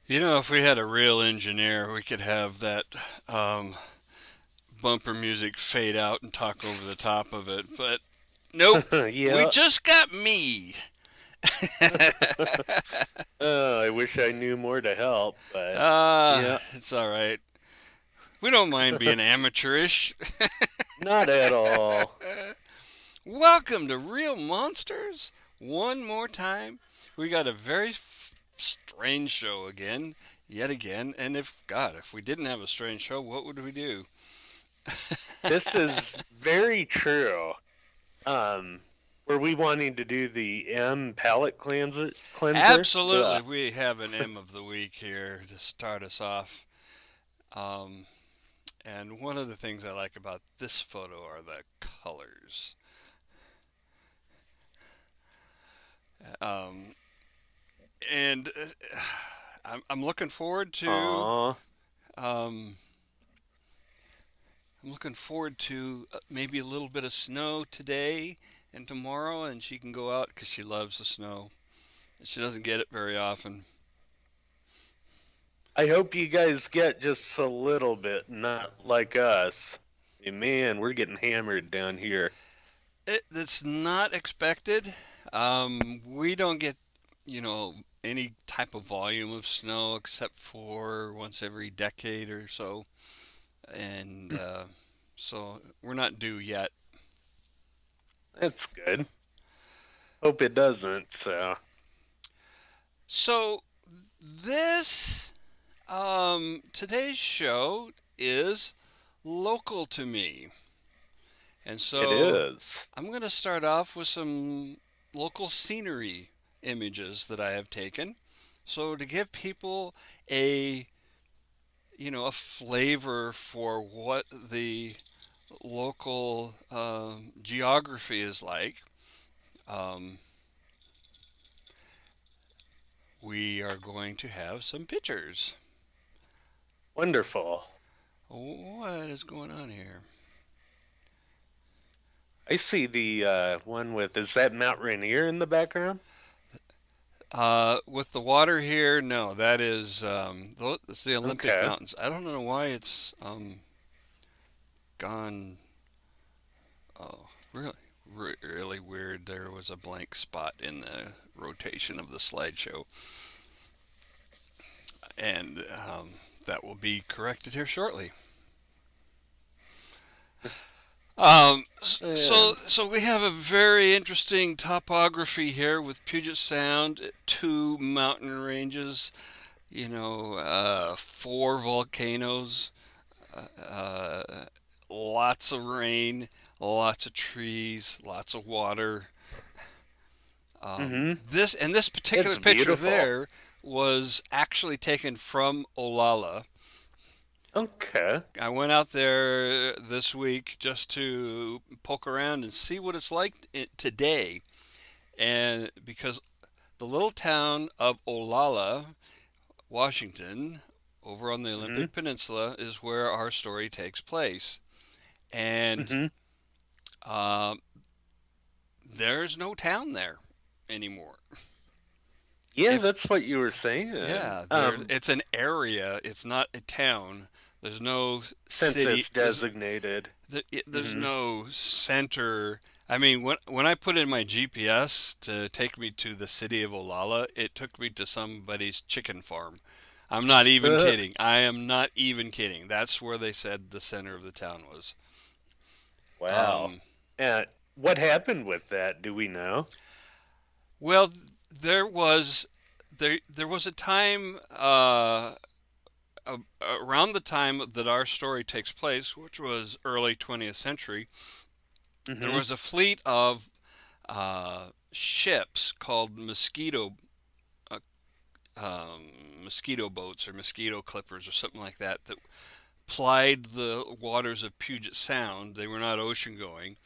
You know, if we had a real engineer, we could have that um, bumper music fade out and talk over the top of it. But nope, we Yeah. just got me. I wish I knew more to help, but yeah, It's all right. We don't mind being amateurish. not at all. Welcome to Real Monsters. One more time, we got a very strange show again, yet again. And if we didn't have a strange show, what would we do? This is very true. Um, were we wanting to do the M palate cleanser? Absolutely, we have an M of the week here to start us off. Um, and one of the things I like about this photo are the colors. Um, and I'm looking forward to Aw, um, maybe a little bit of snow today and tomorrow, and she can go out because she loves the snow. She doesn't get it very often. I hope you guys get just a little bit, not like us. Man, we're getting hammered down here. It's not expected. We don't get, any type of volume of snow except for once every decade or so, and so we're not due yet. That's good. Hope it doesn't, so. So this today's show is local to me, and It so is. I'm going to start off with some local scenery images that I have taken. So to give people a a flavor for what the local geography is like, um, we are going to have some pictures. Wonderful. What is going on here? I see the one with, is that Mount Rainier in the background? With the water here, no, that is it's the Olympic Okay. Mountains. I don't know why it's gone. Oh, really weird. There was a blank spot in the rotation of the slideshow, and that will be corrected here shortly. So And so we have a very interesting topography here with Puget Sound, two mountain ranges, four volcanoes, uh, lots of rain, lots of trees, lots of water. mm-hmm. This particular It's picture beautiful. there was actually taken from Olalla. Okay. I went out there this week just to poke around and see what it's like today, and because the little town of Olalla, Washington, over on the Mm-hmm. Olympic Peninsula, is where our story takes place. And Mm-hmm. uh, there's no town there anymore. Yeah, If that's what you were saying. Yeah, it's an area. It's not a town. There's no city. Census designated. There's Mm-hmm. no center I mean, when I put in my GPS to take me to the city of Olalla, it took me to somebody's chicken farm. I'm not even kidding. I am not even kidding. That's where they said the center of the town was. Wow. Um, And what happened with that? Do we know? well, there was there was a time around the time that our story takes place, which was early 20th century. There Mm-hmm. was a fleet of ships called uh, mosquito boats or mosquito clippers or something like that that plied the waters of Puget Sound. They were not ocean going,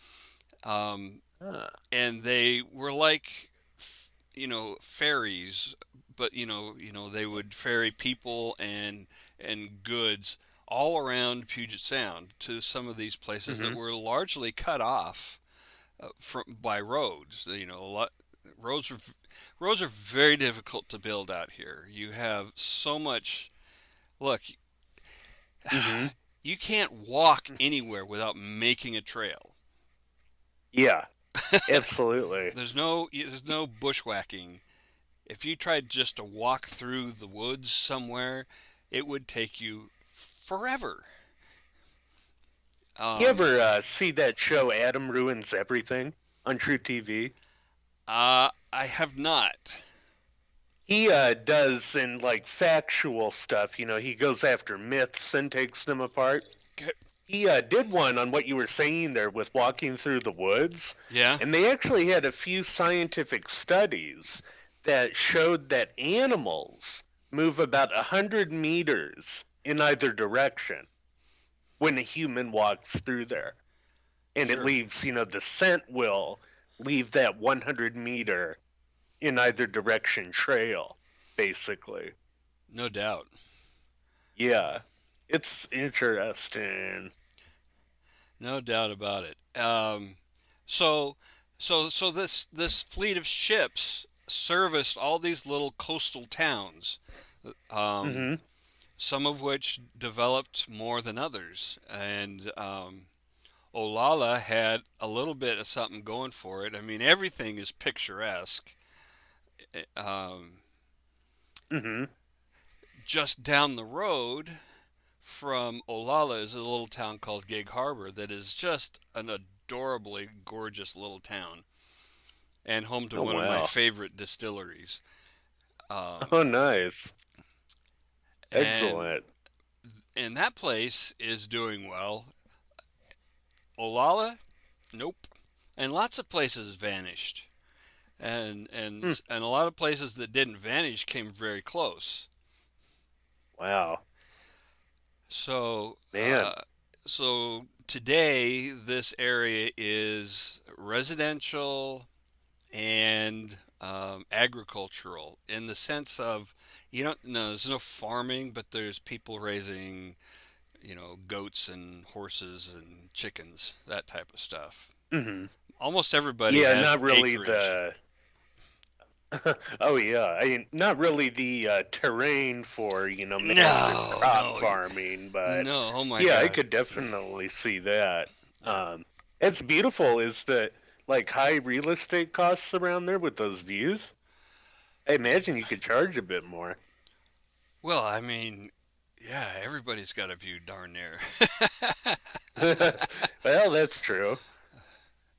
um, Ah. and they were like ferries, but they would ferry people and goods all around Puget Sound to some of these places that Mm-hmm. were largely cut off from by roads. Roads are roads are very difficult to build out here. You have so much. Look, Mm-hmm. you can't walk anywhere without making a trail. Yeah, absolutely. There's no bushwhacking. If you tried just to walk through the woods somewhere, it would take you forever. You Um, ever see that show Adam Ruins Everything on True TV? I have not. He does in like factual stuff. He goes after myths and takes them apart. He did one on what you were saying there with walking through the woods, Yeah, and they actually had a few scientific studies that showed that animals move about 100 meters in either direction when a human walks through there. And it sure, leaves, the scent will leave that 100-meter in either direction trail, basically. no doubt, Yeah, it's interesting. no doubt about it. So, so this fleet of ships serviced all these little coastal towns. Um, Mm-hmm. some of which developed more than others. And Olalla had a little bit of something going for it. I mean, everything is picturesque. Um, Mm-hmm. just down the road from Olalla is a little town called Gig Harbor that is just an adorably gorgeous little town and home to Oh, one of my wow. favorite distilleries. Um, Oh, nice. and Excellent. and that place is doing well. Olalla, nope. And lots of places vanished. and Hmm. and and a lot of places that didn't vanish came very close. Wow. So Man. so today this area is residential and agricultural in the sense of you don't no there's no farming, but there's people raising goats and horses and chickens, that type of stuff. Mm-hmm. Almost everybody Yeah, has not really acreage. the. Oh, yeah. I mean, not really the terrain for, massive No, crop no, farming, but no. Oh my yeah, I God. could definitely see that. Yeah. It's beautiful is the like high real estate costs around there with those views. I imagine you could charge a bit more. Well, I mean, yeah, everybody's got a view darn near. Well, that's true.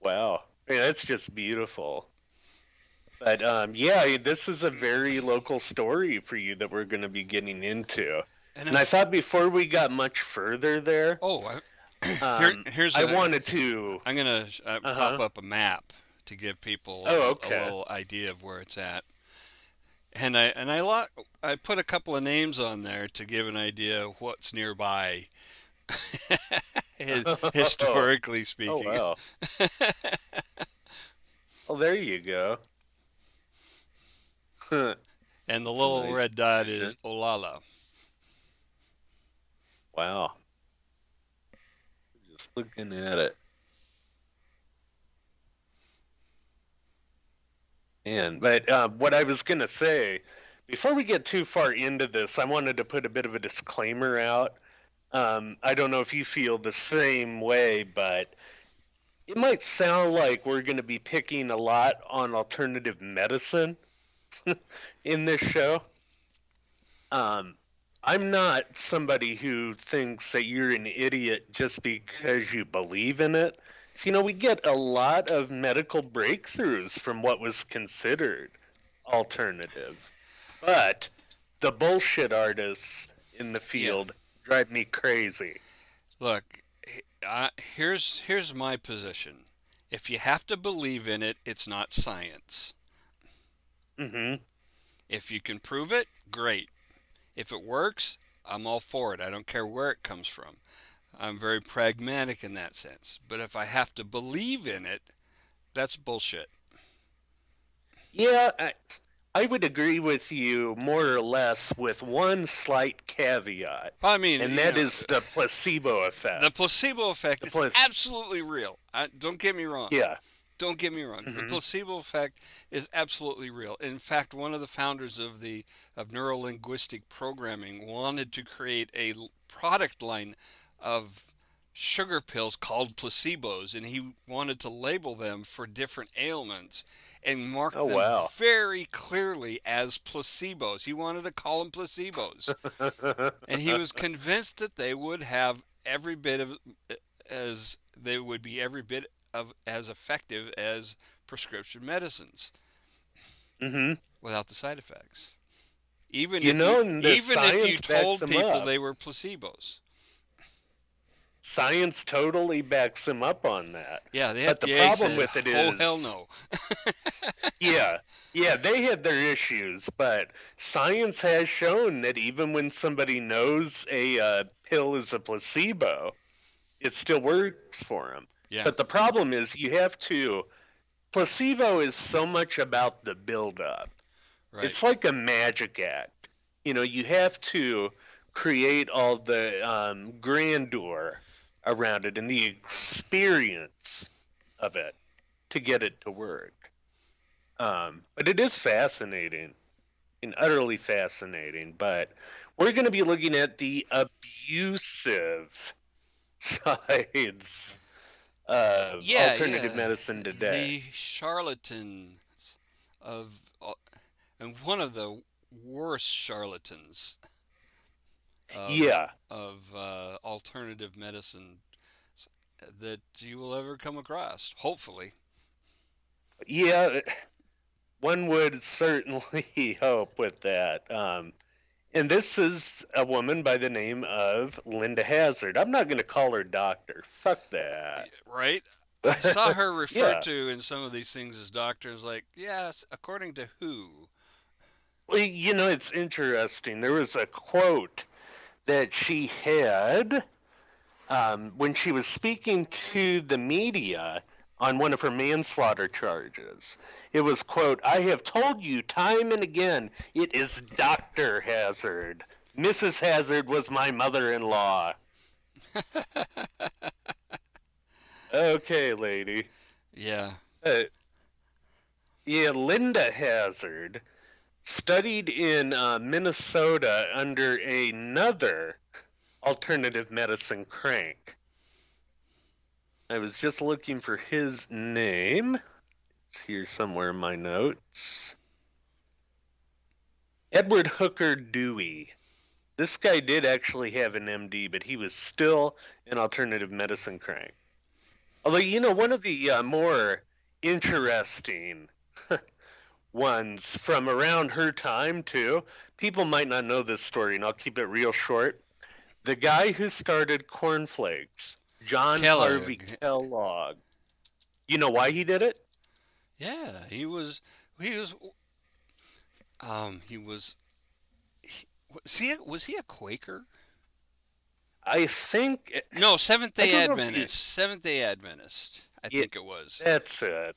Wow. Yeah, that's just beautiful. But yeah, this is a very local story for you that we're going to be getting into. And And I if thought before we got much further there, oh, here um, here's I a wanted to. I'm gonna pop Uh-huh. up a map to give people Oh, a okay. little idea of where it's at. I put a couple of names on there to give an idea of what's nearby, Oh, historically oh speaking. wow. Well, there you go. And the little Nice red dot addition. is Olalla. Wow. Just looking at it. And but what I was gonna say, before we get too far into this, I wanted to put a bit of a disclaimer out. I don't know if you feel the same way, but it might sound like we're going to be picking a lot on alternative medicine in this show. Um, I'm not somebody who thinks that you're an idiot just because you believe in it. So, we get a lot of medical breakthroughs from what was considered alternative. But the bullshit artists in the Yeah. field drive me crazy. Look, here's my position. If you have to believe in it, it's not science. Hmm. If you can prove it, great. If it works, I'm all for it. I don't care where it comes from. I'm very pragmatic in that sense. But if I have to believe in it, that's bullshit. Yeah, I would agree with you more or less with one slight caveat, I mean, and that is the placebo the effect. placebo effect The is pla- absolutely real. Don't get me wrong. yeah. Don't get me wrong. The Hmm. placebo effect is absolutely real. In fact, one of the founders of neurolinguistic programming wanted to create a product line of sugar pills called placebos, and he wanted to label them for different ailments and mark Oh them wow. very clearly as placebos. He wanted to call them placebos, and he was convinced that they would have every bit of as they would be every bit of as effective as prescription medicines Hmm. without the side effects. Even You if you know, and the even if you science backs told him people up. they were placebos. Science totally backs him up on that. Yeah, the But the FDA problem said, with it "Oh hell is, no." yeah, yeah, they had their issues, but science has shown that even when somebody knows a pill is a placebo, it still works for them. Yeah, But the problem is placebo is so much about the buildup. right. It's like a magic act. You have to create all the grandeur around it and the experience of it to get it to work. But it is fascinating and utterly fascinating. But we're going to be looking at the abusive sides of Yeah, alternative yeah. medicine today. The charlatans of and one of the worst charlatans of Yeah, alternative medicine that you will ever come across. Hopefully. yeah, one would certainly hope with that. And this is a woman by the name of Linda Hazzard. I'm not going to call her doctor. Fuck that. Right? I saw her referred Yeah. to in some of these things as doctors, like, yes, according to who? Well, it's interesting. There was a quote that she had when she was speaking to the media on one of her manslaughter charges. It was, quote, "I have told you time and again, it is Dr. Hazzard. Mrs. Hazzard was my mother-in-law." Okay, lady. Yeah. Uh, yeah, Linda Hazzard studied in Minnesota under another alternative medicine crank. I was just looking for his name. It's here somewhere in my notes. Edward Hooker Dewey. This guy did actually have an MD, but he was still an alternative medicine crank. Although, one of the more interesting ones from around her time, too, people might not know this story, and I'll keep it real short. The guy who started cornflakes, John Harvey Kellogg. Kellogg, you know why he did it? Yeah, he was he was was he a Quaker? I think, No, Seventh I Day don't know if he, Adventist. Seventh Day Adventist. I yeah, think it was. that's it.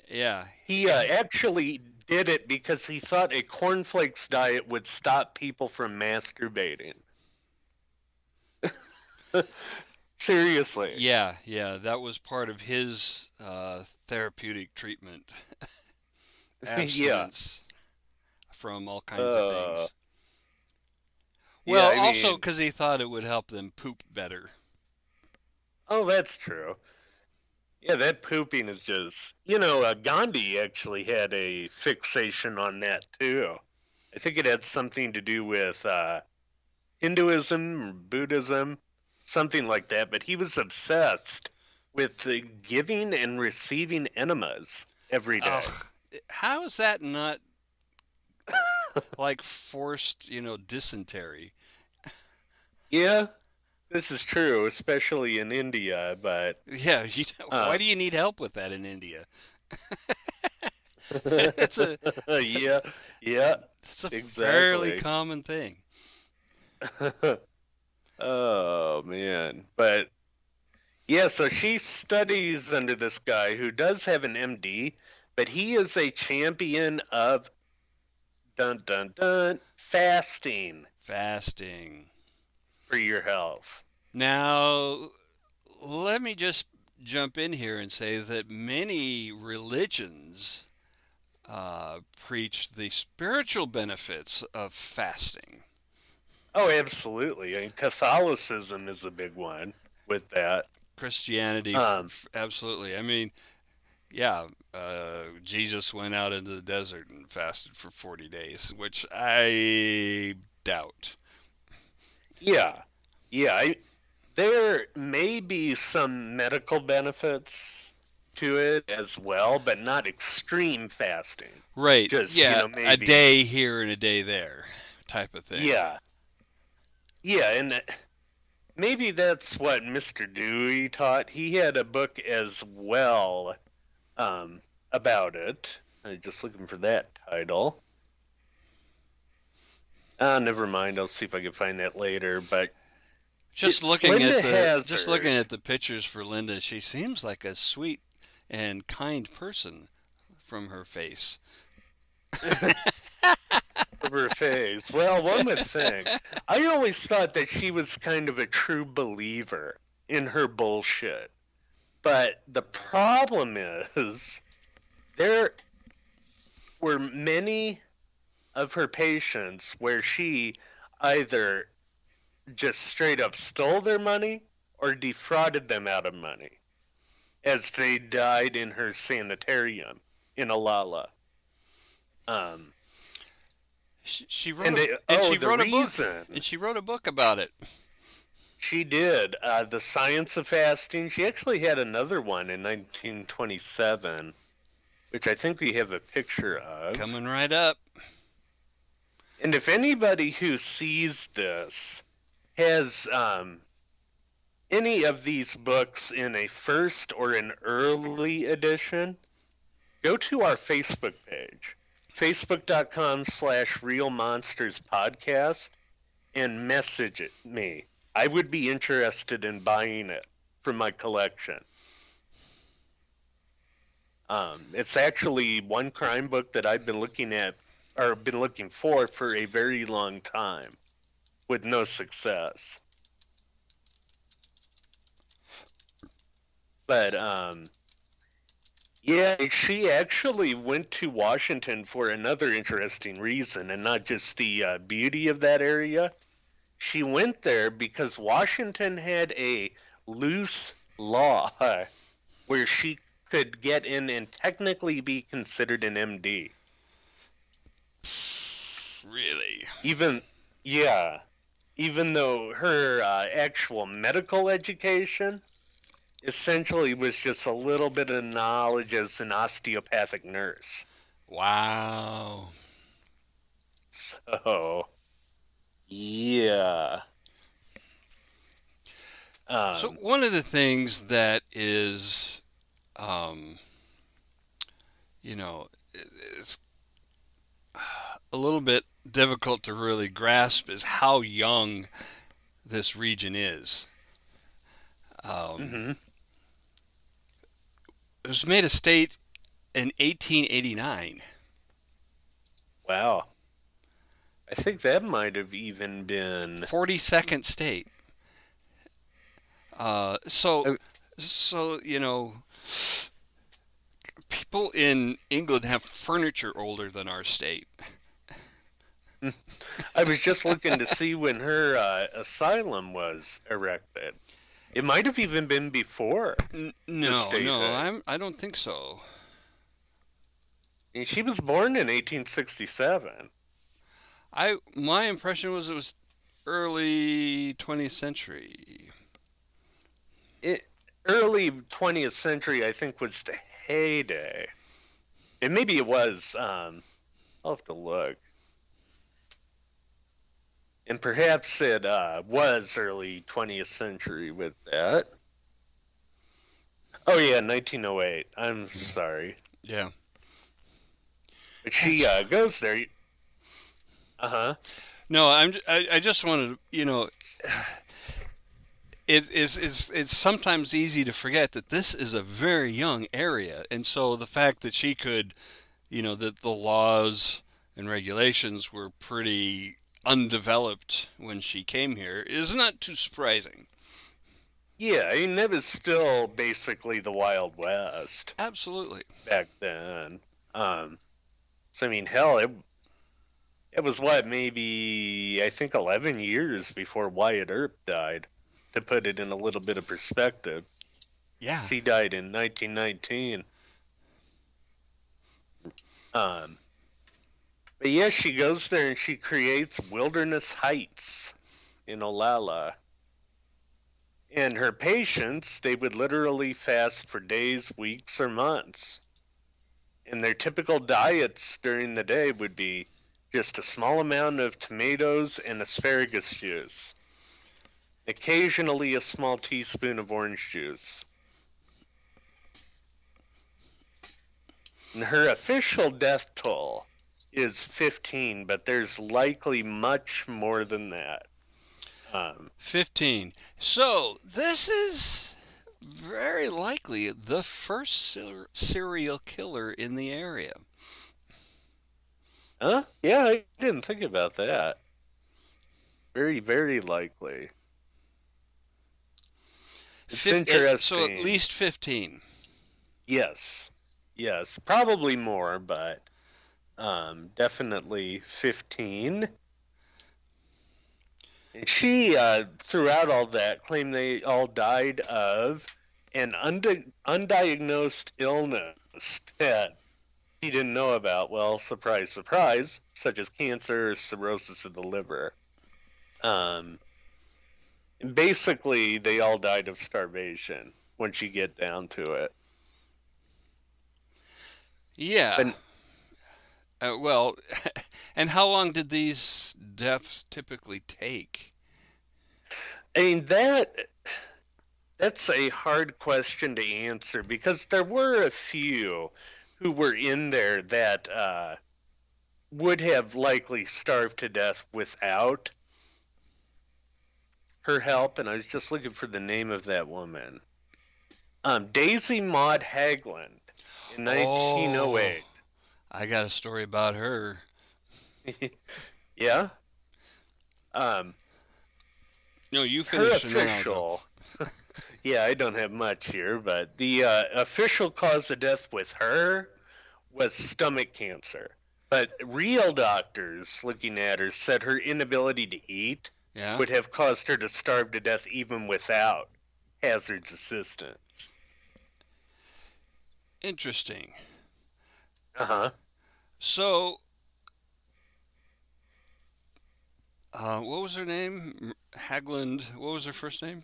Yeah. He actually did it because he thought a cornflakes diet would stop people from masturbating. Seriously. Yeah, yeah, that was part of his therapeutic treatment. Yeah. Abstinence from all kinds of Uh, things. yeah, Well, I also mean, because he thought it would help them poop better. oh, that's true. Yeah, that pooping is just, Gandhi actually had a fixation on that too. I think it had something to do with Hinduism, Buddhism, something like that. But he was obsessed with giving and receiving enemas every day. Ugh, how is that not like forced, dysentery? Yeah, this is true, especially in India. But Yeah, uh, why do you need help with that in India? It's a yeah, yeah, it's a fairly exactly. common thing. Oh man, but yeah, so she studies under this guy who does have an MD, but he is a champion of dun dun dun fasting Fasting. for your health. Now, let me just jump in here and say that many religions preach the spiritual benefits of fasting. Oh, absolutely. I mean, Catholicism is a big one with that. Christianity, Um, absolutely. I mean, yeah, Jesus went out into the desert and fasted for 40 days, which I doubt. yeah, yeah. There may be some medical benefits to it as well, but not extreme fasting. Right. Just, Yeah, a maybe. day here and a day there type of thing. Yeah, yeah, and maybe that's what Mr. Dewey taught. He had a book as well um, about it. I'm just looking for that title. Never mind. I'll see if I can find that later. But Linda Just looking Hazzard, at the pictures for Linda, she seems like a sweet and kind person from her face. of her face. Well, one would think. I always thought that she was kind of a true believer in her bullshit. But the problem is, there were many of her patients where she either just straight up stole their money or defrauded them out of money as they died in her sanitarium in Alala. Um, She wrote and a and she the wrote a book reason and she wrote a book about it. she did, The Science of Fasting, she actually had another one in 1927, which I think we have a picture of. Coming right up. And if anybody who sees this has any of these books in a first or an early edition, go to our Facebook page, facebook.com/Real.Monsters podcast, and message it me. I would be interested in buying it for my collection. It's actually one crime book that I've been looking at or been looking for a very long time with no success. But yeah, she actually went to Washington for another interesting reason, and not just the beauty of that area. She went there because Washington had a loose law where she could get in and technically be considered an MD. Really? Even, yeah, even though her actual medical education essentially was just a little bit of knowledge as an osteopathic nurse. Wow. So, yeah. So Um, one of the things that is, um, you know, it's a little bit difficult to really grasp is how young this region is. Um, mhm. it was made a state in 1889. Wow. I think that might have even been. 42nd state. Uh, so, I, so people in England have furniture older than our state. I was just looking to see when her asylum was erected. It might have even been before the No, statehood. I don't think so. And she was born in 1867. My impression was it was early 20th century. It, early 20th century, I think, was the heyday. And maybe it was. I'll have to look. And perhaps it was early 20th century with that. Oh yeah, 1908. I'm sorry. Yeah, But she that's goes there. Uh-huh. no. I just wanted to, it's sometimes easy to forget that this is a very young area, and so the fact that she could, that the laws and regulations were pretty undeveloped when she came here is not too surprising. Yeah, I mean, that was still basically the Wild West Absolutely. back then. So I mean, hell, it was what, maybe I think 11 years before Wyatt Earp died, to put it in a little bit of perspective. Yeah. He died in 1919. Um, but yeah, she goes there and she creates Wilderness Heights in Olalla. And her patients, they would literally fast for days, weeks, or months. And their typical diets during the day would be just a small amount of tomatoes and asparagus juice, occasionally a small teaspoon of orange juice. And her official death toll is 15, but there's likely much more than that. 15. So this is very likely the first serial killer in the area. Huh? Yeah, I didn't think about that. Very, very likely. It's So at interesting. least 15. Yes. Yes. Probably more, but definitely 15. And she, throughout all that, claimed they all died of an undiagnosed illness that he didn't know about. Well, surprise, surprise, such as cancer or cirrhosis of the liver. Um, Basically, they all died of starvation once you get down to it. Yeah. But Well, and how long did these deaths typically take? I mean that's a hard question to answer because there were a few who were in there that would have likely starved to death without her help, and I was just looking for the name of that woman. Daisy Maud Hagland in Oh, 1908. I got a story about her. Yeah. Um, No, you Her finish and then I'll go. official. Yeah, I don't have much here, but the official cause of death with her was stomach cancer. But real doctors looking at her said her inability to eat Yeah? would have caused her to starve to death even without Hazzard's assistance. Interesting. Uh huh. So, what was her name? Hagland. What was her first name?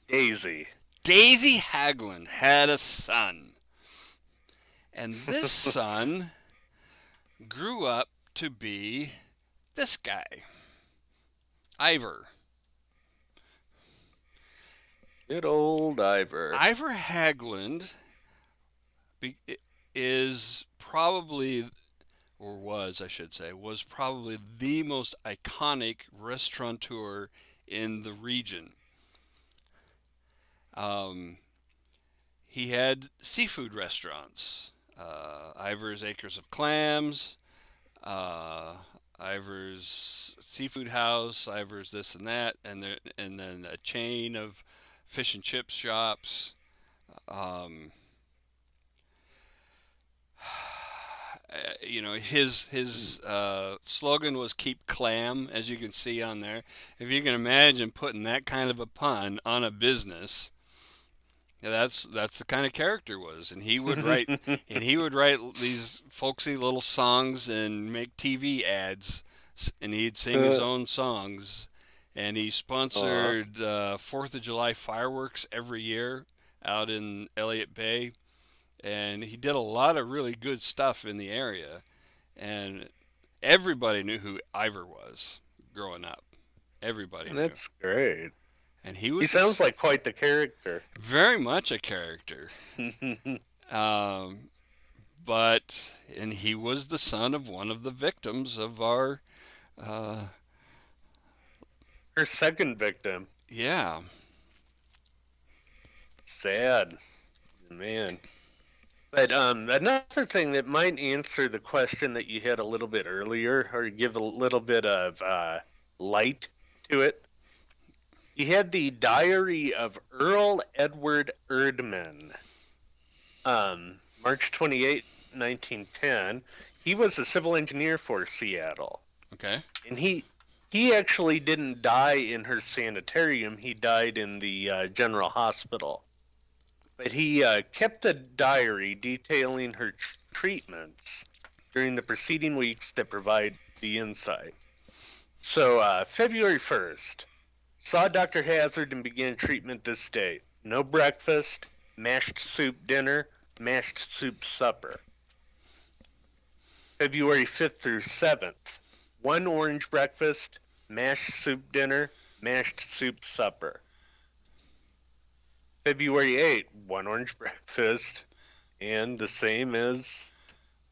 Daisy. Daisy Hagland had a son. And this son grew up to be this guy, Ivor. Good old Ivor. Ivor Hagland is probably, or was, I should say, was probably the most iconic restaurateur in the region. Um, he had seafood restaurants, Ivor's Acres of Clams, uh, Ivor's Seafood House, Ivor's this and that, and then a chain of fish and chip shops. Um, his slogan was "Keep Clam," as you can see on there. If you can imagine putting that kind of a pun on a business, that's the kind of character he was, and he would write these folksy little songs and make TV ads, and he'd sing his own songs, and he Aw. sponsored Fourth of July fireworks every year out in Elliott Bay, and he did a lot of really good stuff in the area, and everybody knew who Ivor was growing up. Everybody knew, That's great. and he He was sounds like quite the character. very much a character. Um, and he was the son of one of the victims of our, uh, Her second victim. yeah. Sad. Man. But another thing that might answer the question that you had a little bit earlier, or give a little bit of light to it, you had the Diary of Earl Edward Erdman, March 28, 1910. He was a civil engineer for Seattle, Okay. and he actually didn't die in her sanitarium. He died in the general hospital. But he kept a diary detailing her treatments during the preceding weeks that provide the insight. So, February 1st, saw Dr. Hazzard and began treatment this day. No breakfast, mashed soup dinner, mashed soup supper. February 5th through 7th, one orange breakfast, mashed soup dinner, mashed soup supper. February 8th, one orange breakfast, and the same as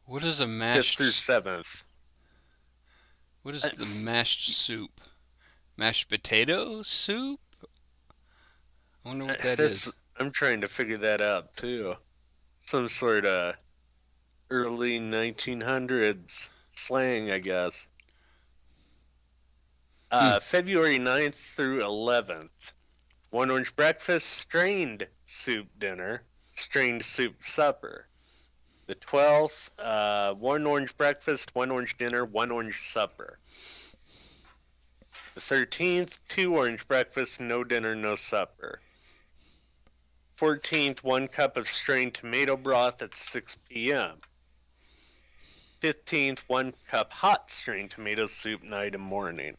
What is a 5th through 7th. what is the mashed soup? Mashed potato soup? I wonder what that That's is. I'm trying to figure that out too. Some sort of early 1900s slang, I guess. Hmm. February 9th through 11th. One orange breakfast, strained soup dinner, strained soup supper. The 12th, one orange breakfast, one orange dinner, one orange supper. The 13th, two orange breakfasts, no dinner, no supper. 14th, 1 cup of strained tomato broth at 6 p.m. 15th, 1 cup hot strained tomato soup night and morning.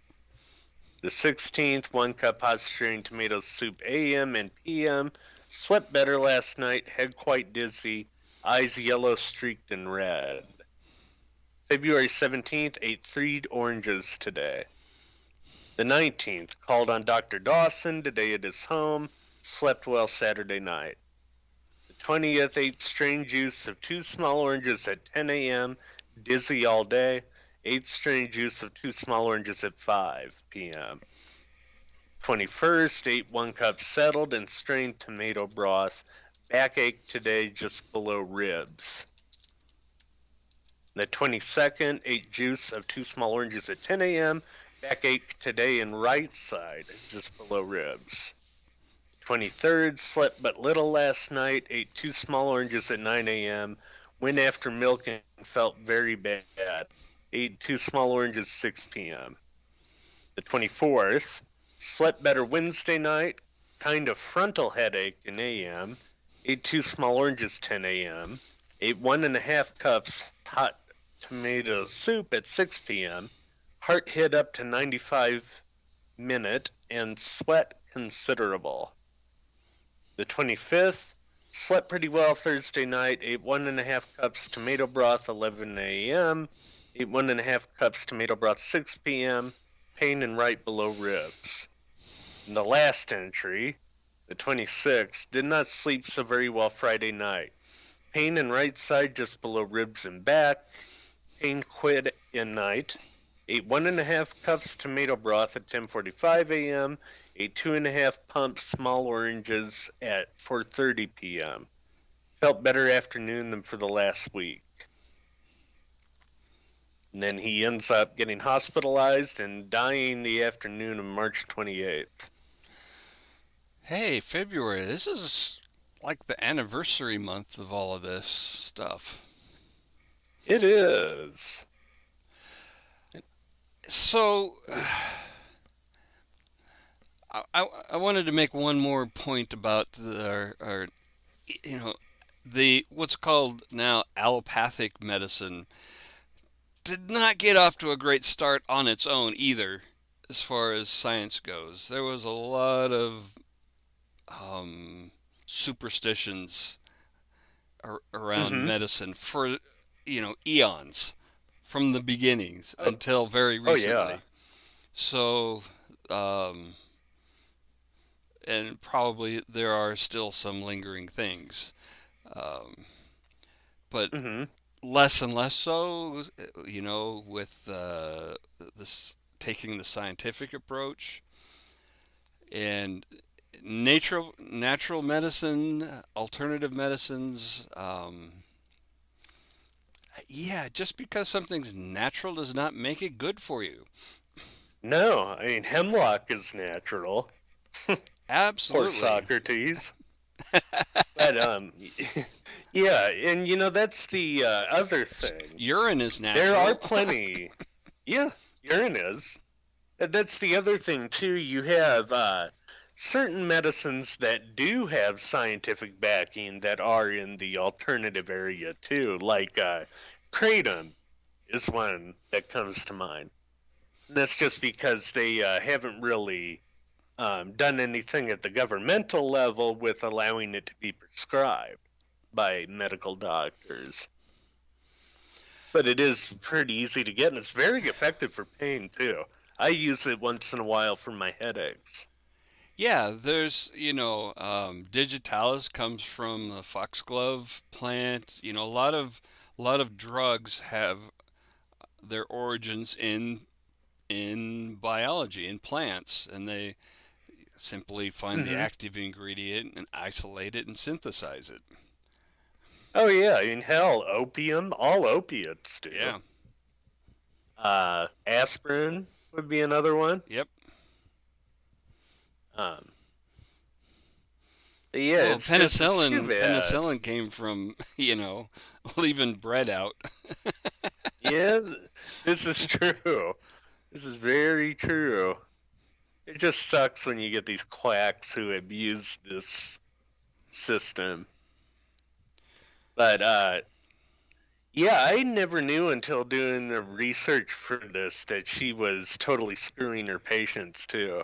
The 16th, 1 cup hot strained tomato soup a.m. and p.m. Slept better last night, head quite dizzy, eyes yellow streaked and red. February 17th, ate 3 oranges today. The 19th, called on Dr. Dawson today at his home, slept well Saturday night. The 20th, ate strained juice of 2 small oranges at 10 a.m., dizzy all day, ate strained juice of 2 small oranges at 5 p.m. 21st, ate 1 cup settled and strained tomato broth, backache today just below ribs. The 22nd, ate juice of 2 small oranges at 10 a.m., backache today in right side, just below ribs. 23rd, slept but little last night, ate 2 small oranges at 9 a.m., went after milk and felt very bad, ate 2 small oranges 6 p.m. The 24th, slept better Wednesday night, kind of frontal headache in a.m., ate 2 small oranges 10 a.m., ate 1.5 cups hot tomato soup at 6 p.m., heart hit up to 95 minute, and sweat considerable. The 25th, slept pretty well Thursday night, ate 1.5 cups tomato broth 11 a.m., ate 1.5 cups tomato broth 6 p.m., pain in right below ribs. And the last entry, the 26th, did not sleep so very well Friday night. Pain in right side just below ribs and back, pain quit in night, ate 1.5 cups tomato broth at 10:45 a.m., ate 2.5 pumps small oranges at 4:30 p.m. Felt better afternoon than for the last week. And then he ends up getting hospitalized and dying the afternoon of March 28th. Hey, February. This is like the anniversary month of all of this stuff. It is. So, I wanted to make one more point about our you know, the what's called now allopathic medicine did not get off to a great start on its own either, as far as science goes. There was a lot of um, superstitions around Mm-hmm. medicine for eons from the beginnings Oh, until very oh yeah. recently. So, um, and probably there are still some lingering things, um, but Mm-hmm. less and less so. With this taking the scientific approach and natural medicine, alternative medicines. Yeah, just because something's natural does not make it good for you. No, I mean hemlock is natural. Poor Absolutely. Socrates. But yeah, and that's the other thing. Urine is There are natural. plenty. Yeah, urine is. That's the other thing too. You have certain medicines that do have scientific backing that are in the alternative area too, like kratom is one that comes to mind. And that's just because they haven't really done anything at the governmental level with allowing it to be prescribed by medical doctors. But it is pretty easy to get, and it's very effective for pain too. I use it once in a while for my headaches. Yeah, there's, digitalis comes from the foxglove plant. A lot of drugs have their origins in biology, in plants, and they simply find the Hmm. active ingredient and isolate it and synthesize it. Oh yeah, in hell, opium, all opiates do. Yeah. Aspirin would be another one. Yep. Um, but yeah, Well, it's too penicillin bad. penicillin came from, leaving bread out. Yeah, this is true. This is very true. It just sucks when you get these quacks who abuse this system. But yeah, I never knew until doing the research for this that she was totally screwing her patients too,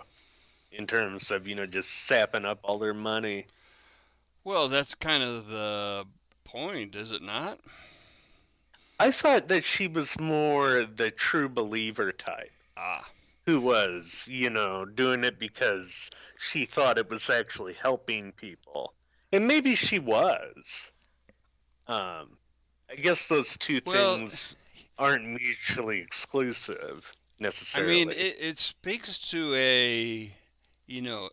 in terms of, just sapping up all their money. Well, that's kind of the point, is it not? I thought that she was more the true believer type, Ah. who was, doing it because she thought it was actually helping people. And maybe she was. Um, I guess those two Well, things aren't mutually exclusive I mean, necessarily. it speaks to a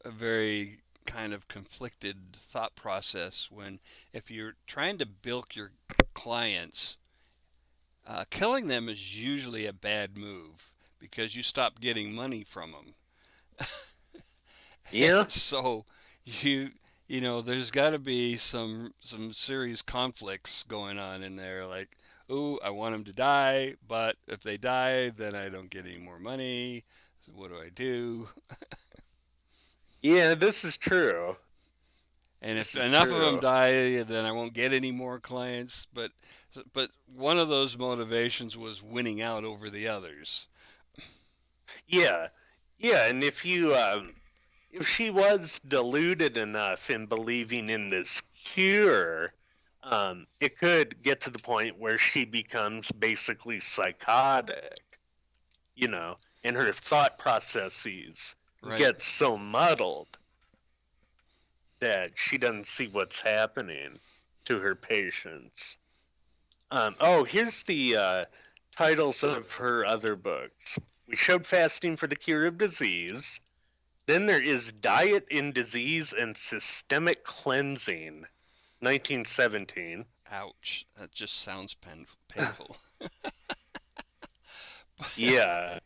very kind of conflicted thought process when if you're trying to bilk your clients, killing them is usually a bad move because you stop getting money from them. Yeah, So you there's got to be some serious conflicts going on in there. Like, ooh, I want them to die, but if they die, then I don't get any more money. So what do I do? yeah, this is true. And This if is enough of them true. die, then I won't get any more clients. But one of those motivations was winning out over the others. Yeah, yeah, and if she was deluded enough in believing in this cure, it could get to the point where she becomes basically psychotic, you know, and her thought processes Right. get so muddled that she doesn't see what's happening to her patients. Oh, here's the titles of her other books. We showed fasting for the cure of disease. Then there is Diet in Disease and Systemic Cleansing, 1917. Ouch. That just sounds painful. Yeah.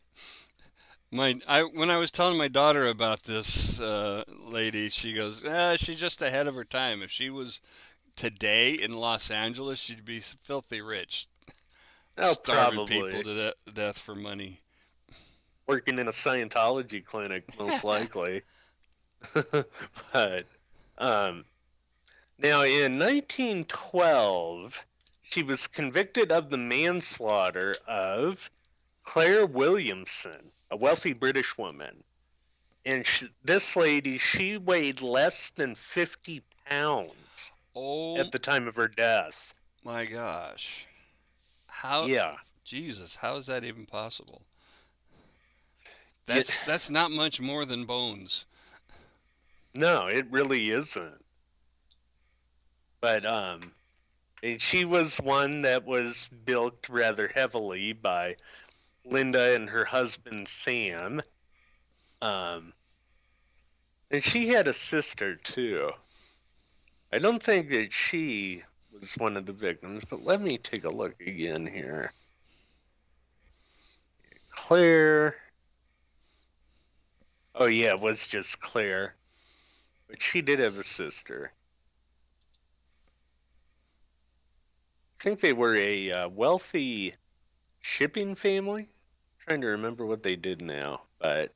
When I was telling my daughter about this lady, she goes, she's just ahead of her time. If she was today in Los Angeles, she'd be filthy rich. Oh, starving people probably. to death for money. Working in a Scientology clinic, most likely. But um, now in 1912, she was convicted of the manslaughter of Claire Williamson, a wealthy British woman. And this lady, she weighed less than 50 pounds Oh at the time of her death. my gosh. How, Yeah. Jesus, how is that even possible? Yeah. That's not much more than bones. No, it really isn't. But and she was one that was bilked rather heavily by Linda and her husband Sam. Um, and she had a sister too. I don't think that she was one of the victims, but let me take a look again here. Claire. Oh yeah, it was just Claire, but she did have a sister. I think they were a wealthy shipping family. I'm trying to remember what they did now, but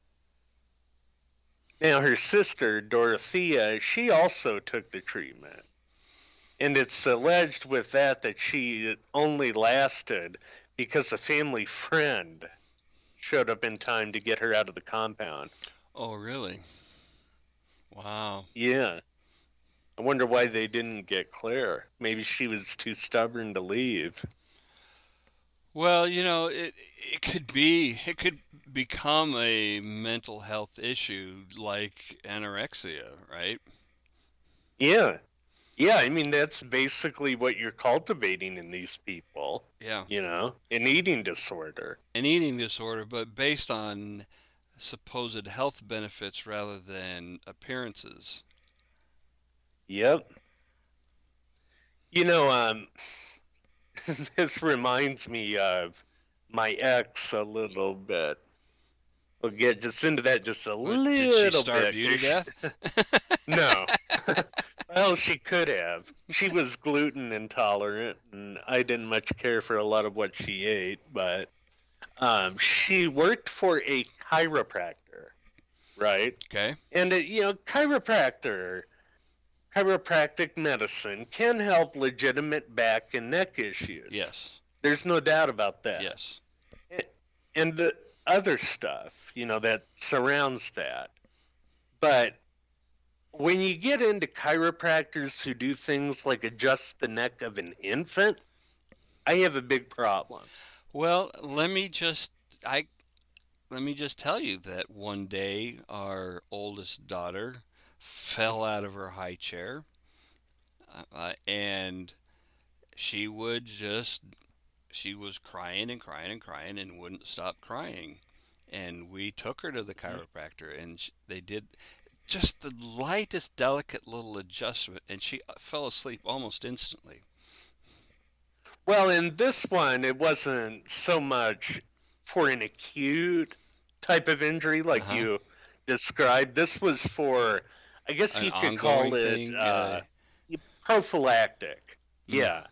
now her sister Dorothea, she also took the treatment, and it's alleged with that she only lasted because a family friend showed up in time to get her out of the compound. Oh, really? Wow. Yeah. I wonder why they didn't get Claire. Maybe she was too stubborn to leave. Well, it could become a mental health issue like anorexia, right? Yeah. Yeah, I mean, that's basically what you're cultivating in these people, Yeah. an eating disorder. An eating disorder, but based on supposed health benefits rather than appearances. Yep. You know, this reminds me of my ex a little bit. We'll get just into that just a What, did she little starve bit. you to death? No. Well, she could have. She was gluten intolerant, and I didn't much care for a lot of what she ate, but she worked for a chiropractor, right? Okay. And, chiropractic medicine can help legitimate back and neck issues. Yes. There's no doubt about that. Yes. And the other stuff, that surrounds that. But when you get into chiropractors who do things like adjust the neck of an infant, I have a big problem. Well, I let me just tell you that one day our oldest daughter fell out of her high chair, and she would just she was crying and crying and crying and wouldn't stop crying. And we took her to the chiropractor, and they did just the lightest, delicate little adjustment, and she fell asleep almost instantly. Well, in this one, it wasn't so much for an acute type of injury Uh like huh. you described. This was for, I guess An you could call ongoing it thing. prophylactic. Mm, Yeah,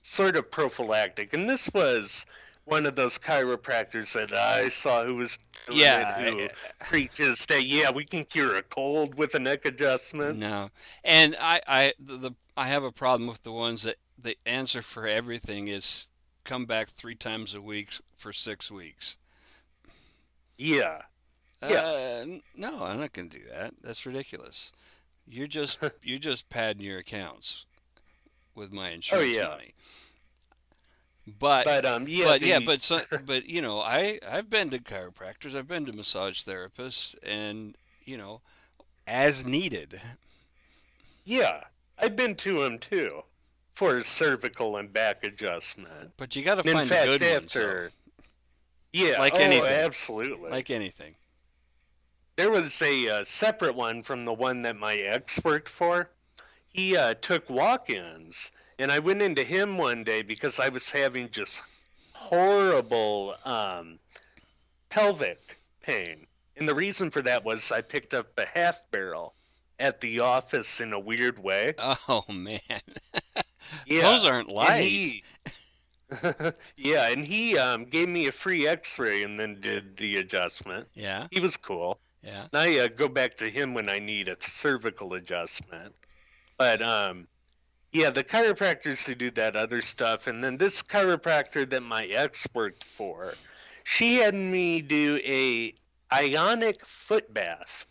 sort of prophylactic. And this was one of those chiropractors that I saw who was doing it, yeah. who preaches that, yeah, we can cure a cold with a neck adjustment. No, and I have a problem with the ones that the answer for everything is come back 3 times a week for 6 weeks. Yeah, yeah. No, I'm not going to do that. That's ridiculous. You're just padding your accounts with my Oh, insurance yeah. money. But But, yeah, but yeah, the, but I've been to chiropractors, I've been to massage therapists, and as needed. yeah, I've been to him too for cervical and back adjustment. But you got to And in find the fact, good ones, though. after, yeah, Like oh, anything. absolutely. Like anything. There was a separate one from the one that my ex worked for. He took walk-ins, and I went into him one day because I was having just horrible pelvic pain. And the reason for that was I picked up a half barrel at the office in a weird way. Oh man, those Yeah. aren't And light. Yeah, and he gave me a free X-ray and then did the adjustment. Yeah, He was cool. yeah. And I go back to him when I need a cervical adjustment. But yeah, the chiropractors who do that other stuff, and then this chiropractor that my ex worked for, she had me do a ionic foot bath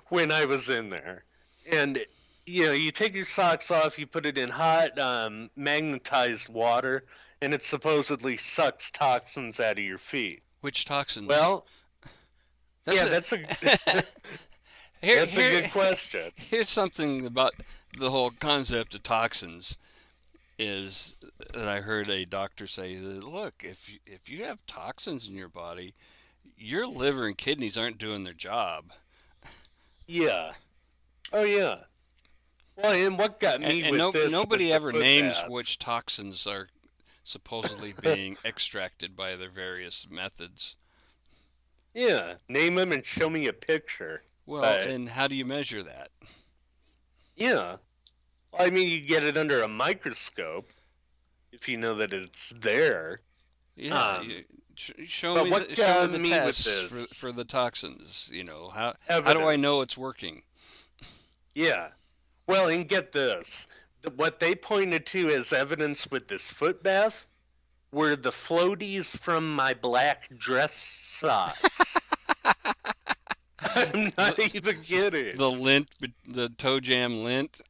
when I was in there. And you take your socks off, you put it in hot magnetized water, and it supposedly sucks toxins out of your feet. Which toxins? Well, That's yeah, a that's a here that's a here good question. here's something about the whole concept of toxins is that I heard a doctor say that look, if you have toxins in your body, your liver and kidneys aren't doing their job. Yeah. Oh yeah. Well, and what got And, me and with no, this was nobody the ever foot names bath. which toxins are supposedly being extracted by their various methods. Yeah, name them and show me a picture. Well, But and how do you measure that? yeah, well, I mean, you get it under a microscope if you know that it's there. Yeah, Um, show but me what show me got the me with tests this for the toxins. You know how do I know evidence? it's working? Yeah. Well, and get this: what they pointed to as evidence with this foot bath were the floaties from my black dress socks. I'm not The even kidding. the lint, the toe jam lint.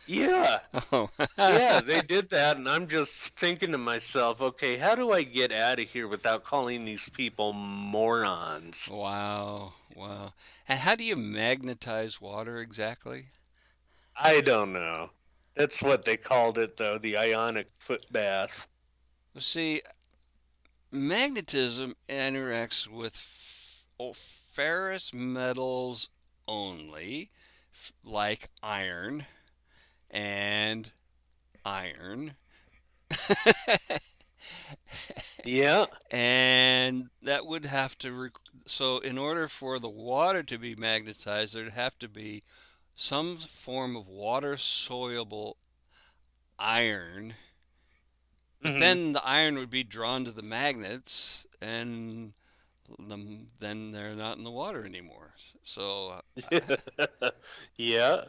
Yeah. Oh, Yeah, they did that, and I'm just thinking to myself, okay, how do I get out of here without calling these people morons? wow, wow. And how do you magnetize water exactly? I don't know. That's what they called it, though, the ionic foot bath. See, magnetism interacts with ferrous metals only, like iron and iron. Yeah. And that would have to so in order for the water to be magnetized there'd have to be some form of water soluble iron, but Hmm. then the iron would be drawn to the magnets and then they're not in the water anymore. So Yeah.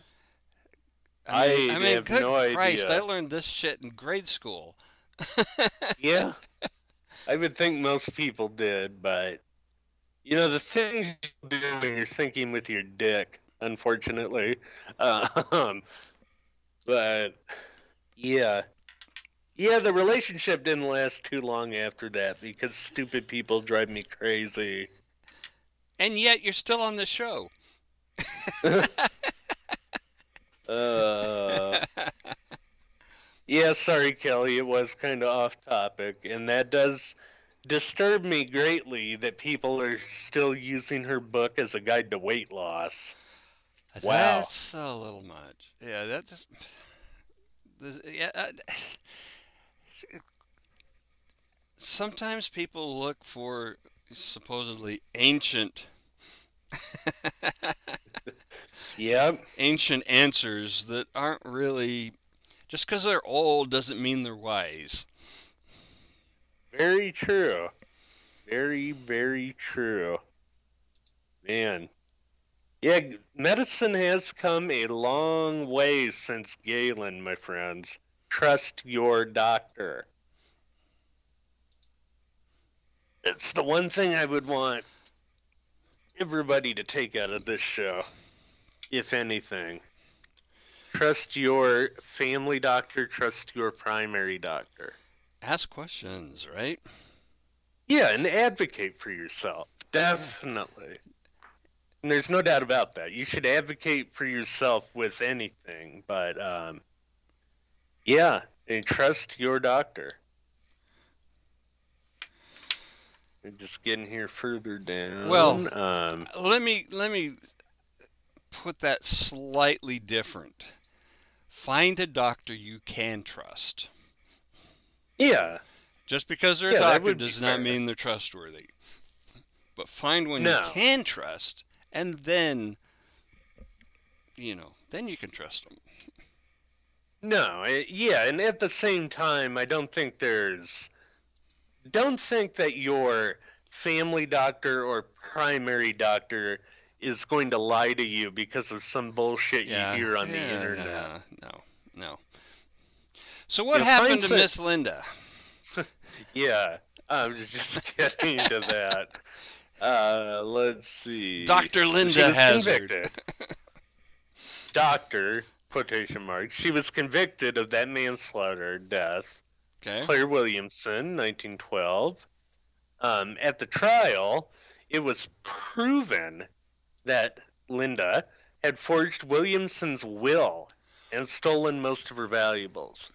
I I mean, have good no Christ, I idea. learned this shit in grade school. Yeah. I would think most people did, but the things you do when you're thinking with your dick, unfortunately. Um, but yeah. Yeah, the relationship didn't last too long after that because stupid people drive me crazy. And yet you're still on the show. uh, yeah, sorry, Kelly, it was kind of off topic, and that does disturb me greatly that people are still using her book as a guide to weight loss. Wow. That's a little much. Yeah, that just. Yeah, sometimes people look for supposedly Yep, ancient answers that aren't really. Just because they're old doesn't mean they're wise. very true. Very, very true. Man. Yeah, medicine has come a long way since Galen, my friends. Trust your doctor. It's the one thing I would want everybody to take out of this show, if anything. Trust your family doctor, trust your primary doctor. Ask questions, right? Yeah, and advocate for yourself. Definitely. And there's no doubt about that. You should advocate for yourself with anything, but yeah, and trust your doctor. We're just getting here further down. Well, let me put that slightly different. Find a doctor you can trust. Yeah, Just because they're a yeah, that doctor would be does not fair. mean they're trustworthy. But find one you No, can trust, and then then you can trust them. No, yeah, and at the same time, I don't think don't think that your family doctor or primary doctor is going to lie to you because of some bullshit you Yeah, hear on the yeah, internet. no. So what You'll find happened to some, Miss Linda? yeah, I'm just getting to that. Let's see. Dr. So she Linda was Hazzard. convicted. Doctor, quotation marks. She was convicted of that manslaughter death. Okay. Claire Williamson, 1912. At the trial, it was proven that Linda had forged Williamson's will and stolen most of her valuables.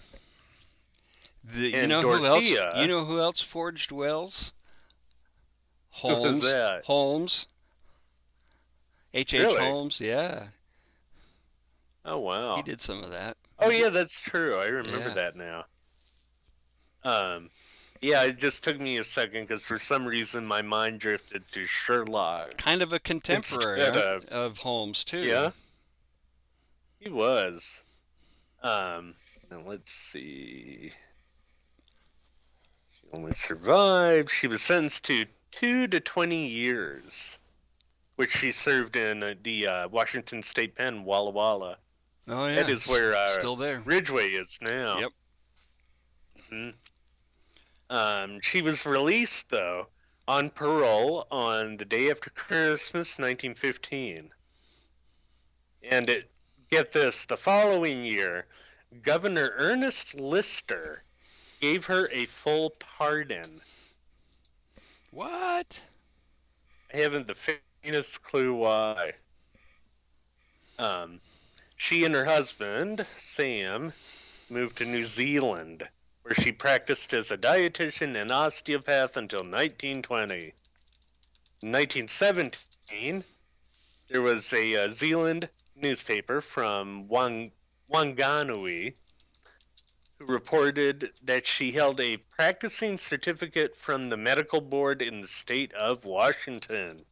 You And know who else? You Dorothea, know who else forged wills? who was Holmes. that? Holmes. H. Really? Holmes. Yeah, Oh, he wow. did some of that. Oh, yeah, that's true. I remember Yeah. that now. Um, yeah, it just took me a second because for some reason my mind drifted to Sherlock Kind of a contemporary instead of, of Holmes too. yeah, he was. Now let's see. She only survived. She was sentenced to 2 to 20 years, which she served in the Washington State Pen, Walla Walla. Oh yeah, That is where still there. Ridgeway is now. Yep. She was released, though, on parole on the day after Christmas, 1915. And get this, the following year, Governor Ernest Lister gave her a full pardon. What? I haven't the faintest clue why. She and her husband, Sam, moved to New Zealand, where she practiced as a dietitian and osteopath until 1920. In 1917, there was a Zealand newspaper from Wanganui who reported that she held a practicing certificate from the medical board in the state of Washington.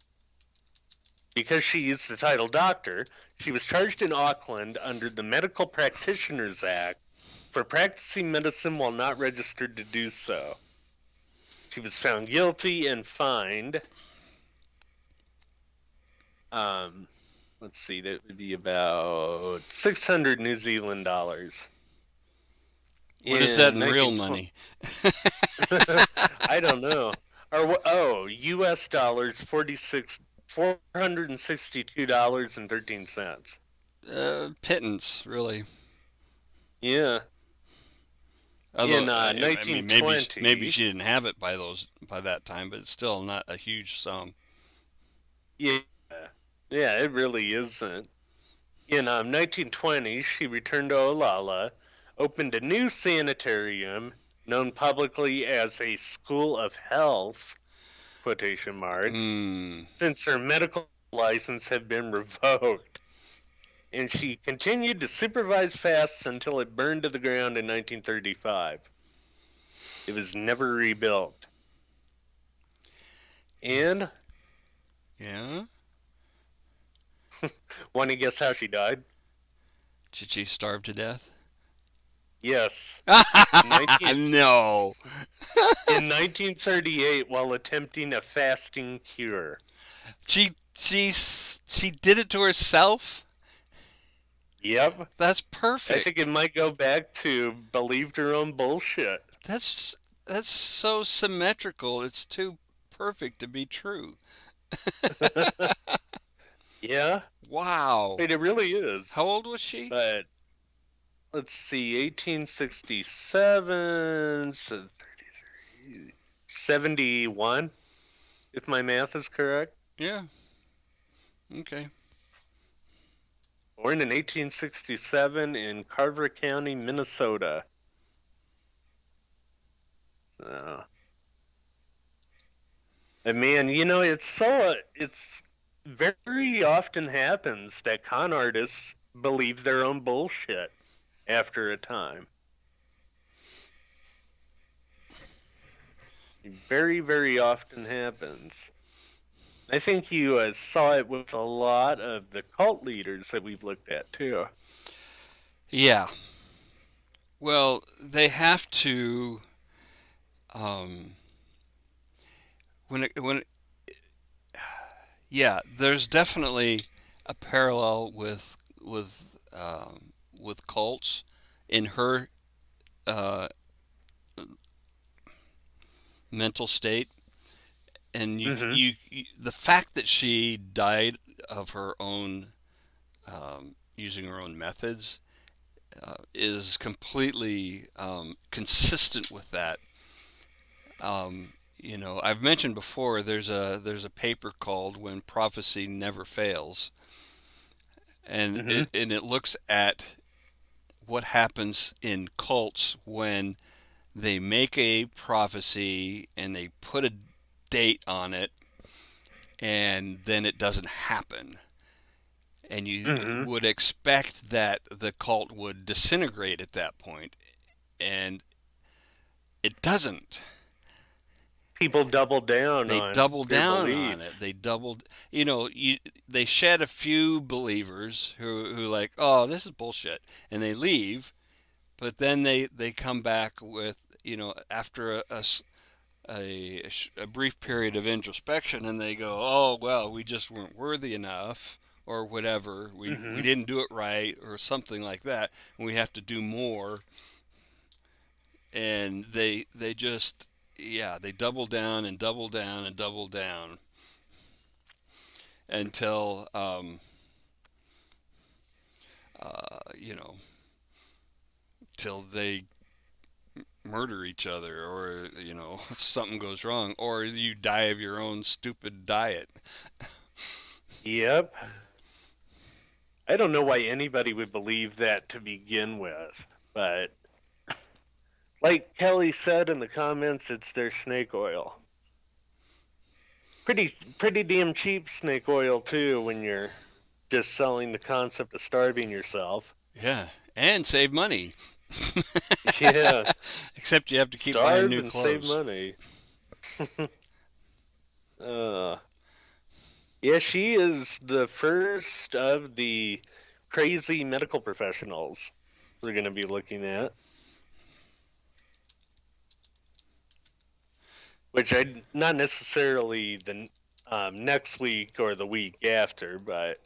Because she used the title doctor, she was charged in Auckland under the Medical Practitioners Act for practicing medicine while not registered to do so. She was found guilty and fined. Let's see, that would be about 600 New Zealand dollars. What is that in real money? I don't know. US dollars, $462.13. Pittance, really. Yeah. Although, In I mean, 1920, maybe she didn't have it by that time, but it's still not a huge sum. yeah, yeah, it really isn't. In 1920, she returned to Olalla, opened a new sanitarium known publicly as a School of Health, quotation marks, since her medical license had been revoked. And she continued to supervise fasts until it burned to the ground in 1935. It was never rebuilt. And Yeah? want to guess how she died? Did she starve to death? Yes. No. In 1938, while attempting a fasting cure. She did it to herself? Yep. That's I perfect. think it might go back to believed her own bullshit. That's so symmetrical. It's too perfect to be true. Yeah. Wow. Wait, it really is. How old was she? But let's see, 1867, so 33, 71, if my math is correct. Yeah. Okay. Born in 1867 in Carver County, Minnesota. So, and man, it's very often happens that con artists believe their own bullshit after a time. It very, very often happens. I think you saw it with a lot of the cult leaders that we've looked at too. Yeah. Well, they have to um, when yeah, there's definitely a parallel with cults in her uh, mental state, and Mm-hmm. the fact that she died of her own using her own methods is completely consistent with that. I've mentioned before there's a paper called "When Prophecy Never Fails," and Mm-hmm. it looks at what happens in cults when they make a prophecy and they put a date on it and then it doesn't happen. And you Mm-hmm. would expect that the cult would disintegrate at that point, and it doesn't. People double down They on double their down on it. belief. They doubled, they shed a few believers who like, oh, this is bullshit, and they leave. But then they come back with, after a brief period of introspection, and they go, oh, well, we just weren't worthy enough, or whatever. We Mm-hmm. didn't do it right, or something like that, and we have to do more. And they just, yeah, they double down and double down and double down until, you know, till they murder each other, or something goes wrong, or you die of your own stupid diet. Yep. I don't know why anybody would believe that to begin with, but like Kelly said in the comments, it's their snake oil. Pretty damn cheap snake oil too when you're just selling the concept of starving yourself. Yeah, and save money. Yeah, Except you have to keep buying starve new and save clothes. money. uh, yeah, she is the first of the crazy medical professionals we're going to be looking at, which I not necessarily the next week or the week after, but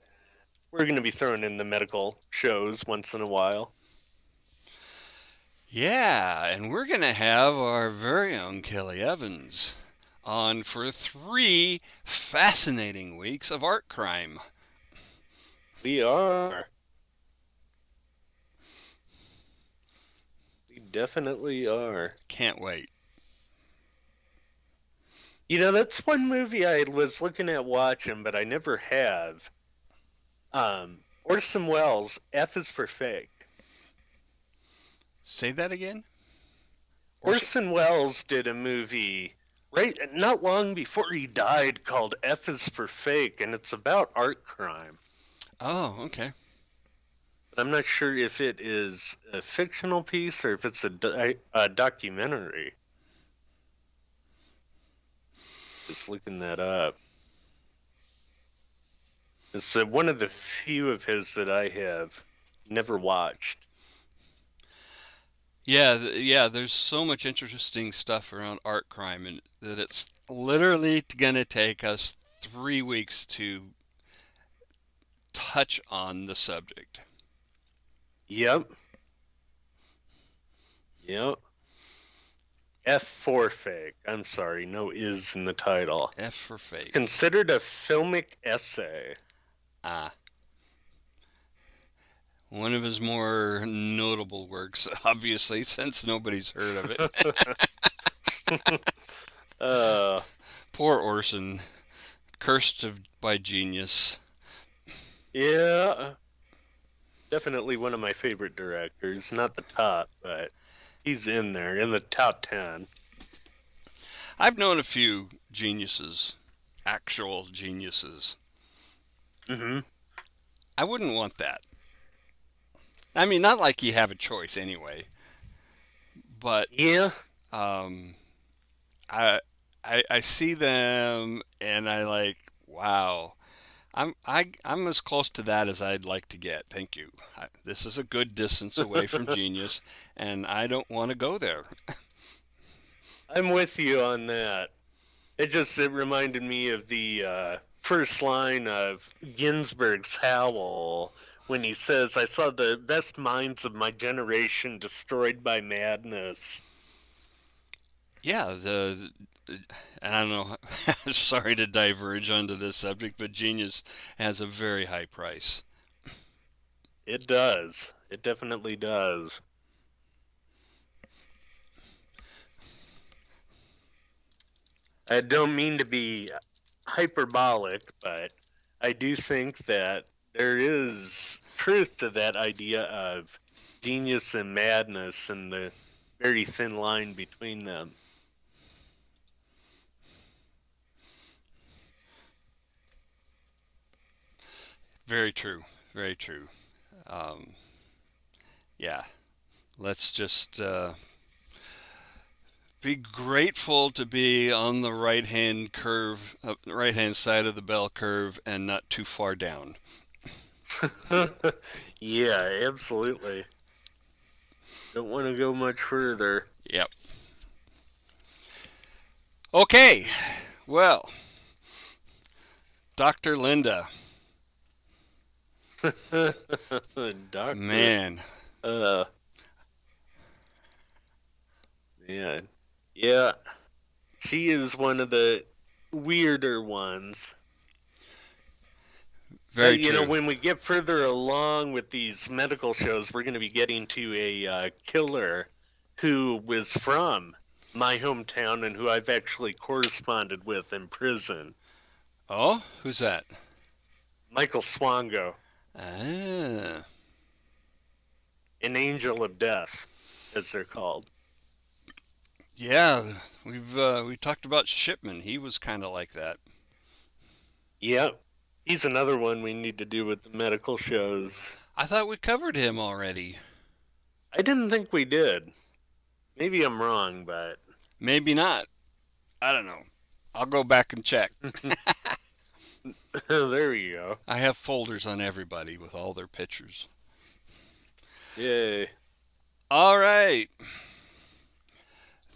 we're going to be throwing in the medical shows once in a while. Yeah, and we're going to have our very own Kelly Evans on for 3 fascinating weeks of art crime. We are. We definitely are. Can't wait. You know, that's one movie I was looking at watching, but I never have. Orson Welles, F is for Fake. Say that again? Or Orson Welles did a movie right not long before he died called F is for Fake, and it's about art crime. Oh, okay. I'm not sure if it is a fictional piece or if it's a documentary. Just looking that up. It's one of the few of his that I have never watched. Yeah, yeah, there's so much interesting stuff around art crime, and that it's literally going to take us 3 weeks to touch on the subject. Yep, yep. F for fake. I'm sorry, no is in the title. F for It's fake. considered a filmic essay. Ah, one of his more notable works, obviously, since nobody's heard of it. uh, Poor Orson, cursed by genius. yeah, definitely one of my favorite directors. Not the top, but he's in there in the top 10. I've known a few geniuses, actual geniuses. Mm-hmm. I wouldn't want that. I mean, not like you have a choice anyway, but Yeah, um, I, I see them and I like, wow. I'm as close to that as I'd like to get. Thank you. This is a good distance away from genius, and I don't want to go there. I'm with you on that. It reminded me of the first line of Ginsberg's Howl when he says, "I saw the best minds of my generation destroyed by madness." Yeah, and I don't know. Sorry to diverge onto this subject, but genius has a very high price. It does. It definitely does. I don't mean to be hyperbolic, but I do think that there is truth to that idea of genius and madness and the very thin line between them. Very true. Very true. Um, yeah. Let's just be grateful to be on the right hand curve, right hand side of the bell curve, and not too far down. Yeah, absolutely. Don't want to go much further. Yep. Okay. Well, Dr. Linda. Doctor. Man. Uh, man. Yeah. She is one of the weirder ones. Very You know, true. when we get further along with these medical shows, we're going to be getting to a killer who was from my hometown and who I've actually corresponded with in prison. Oh, who's that? Michael Swango, Ah. an angel of death, as they're called. Yeah, we talked about Shipman. He was kind of like that. Yep. He's another one we need to do with the medical shows. I thought we covered him already. I didn't think we did. Maybe I'm wrong, but Maybe not. I don't know. I'll go back and check. there you go. I have folders on everybody with all their pictures. Yay. All right.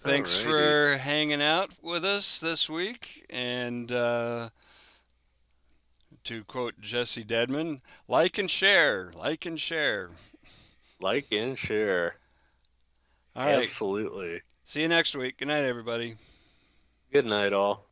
Thanks Alrighty. for hanging out with us this week. And to quote Jesse Dedman, like and share, like and share. Like and share. All right. Absolutely. See you next week. Good night, everybody. Good night, all.